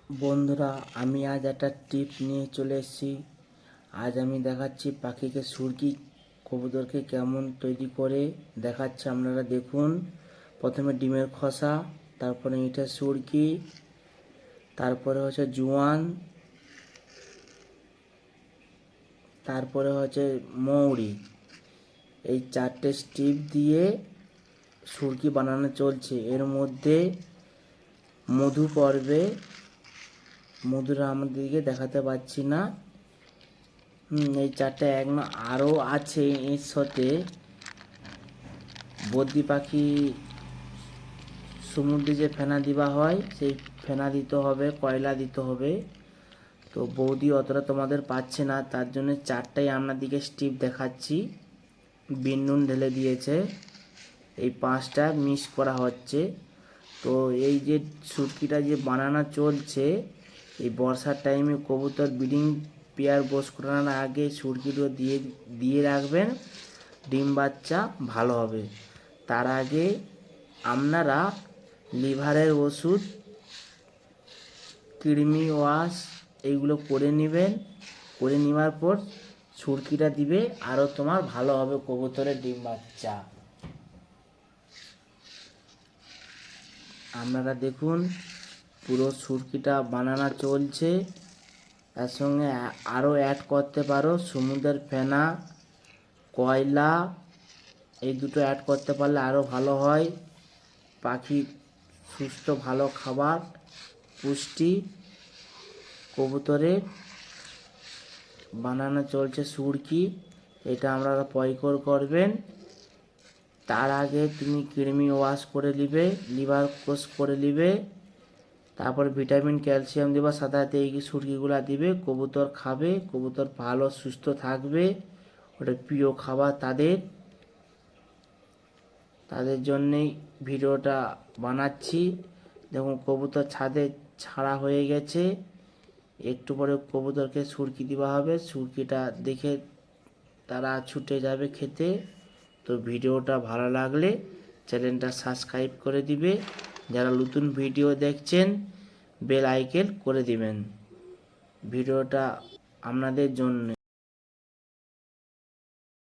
বন্ধুরা, আমি আজ একটা টিপস নিয়ে চলে এসেছি। আজ আমি দেখাচ্ছি পাখিকে সুরকি কবুতরকে কেমন তৈরি করে দেখাচ্ছি। আপনারা দেখুন। প্রথমে ডিমের খোসা, তারপরে ইটের সুরকি, তারপরে হচ্ছে জোয়ান, তারপরে হচ্ছে মৌরি। এই চারটে স্টিপ দিয়ে সুরকি বানানো চলছে। এর মধ্যে মধু পড়বে। মধুরা আমাদেরকে দেখাতে পাচ্ছি না। এই চারটে এক না, আরও আছে এর সাথে। বদ্রি পাখি সমুদ্রে যে ফেনা দেওয়া হয়, সেই ফেনা দিতে হবে, কয়লা দিতে হবে। তো বৌদি অতটা তোমাদের পাচ্ছে না, তার জন্য চারটাই আপনাদেরকে স্টিপ দেখাচ্ছি। বিন নুন ঢেলে দিয়েছে, এই পাঁচটা মিক্স করা হচ্ছে। তো এই যে শুটকিটা যে বানানো চলছে, এই বর্ষার টাইমে কবুতর ব্রিডিং পেয়ার বস করানোর আগে শুটকিগুলো দিয়ে রাখবেন, ডিম বাচ্চা ভালো হবে। তার আগে আপনারা লিভারের ওষুধ, কৃমি ওয়াশ এইগুলো করে নেবেন। করে নেওয়ার পর শুটকিটা দিবে, আরও তোমার ভালো হবে কবুতরের ডিম বাচ্চা। আপনারা দেখুন, পুরো শুটকিটা বানানো চলছে। তার সঙ্গে আরও অ্যাড করতে পারো সমুদ্রের ফেনা, কয়লা, এই দুটো অ্যাড করতে পারলে আরও ভালো হয়। পাখি সুস্থ ভালো খাবার পুষ্টি কবুতরের বানানো চলছে শুটকি। এটা আপনারা পয়কর করবেন। তার আগে তুমি কৃমি ওয়াশ করে নিবে, লিভার কোষ করে নিবে, তারপর ভিটামিন ক্যালসিয়াম দেবা সাদাতে। এই শুটকিগুলো দিবে, কবুতর খাবে, কবুতর ভালো সুস্থ থাকবে। ওটা প্রিয় খাবার তাদের জন্যেই ভিডিওটা বানাচ্ছি। দেখুন, কবুতর ছাদে ছাড়া হয়ে গেছে। একটু পরে কবুতরকে শুটকি দেওয়া হবে। শুটকিটা দেখে তারা ছুটে যাবে খেতে। তো ভিডিওটা ভালো লাগলে চ্যানেলটা সাবস্ক্রাইব করে দিবে। যারা নতুন ভিডিও দেখছেন বেল আইকন করে দিবেন। ভিডিওটা আপনাদের জন্য।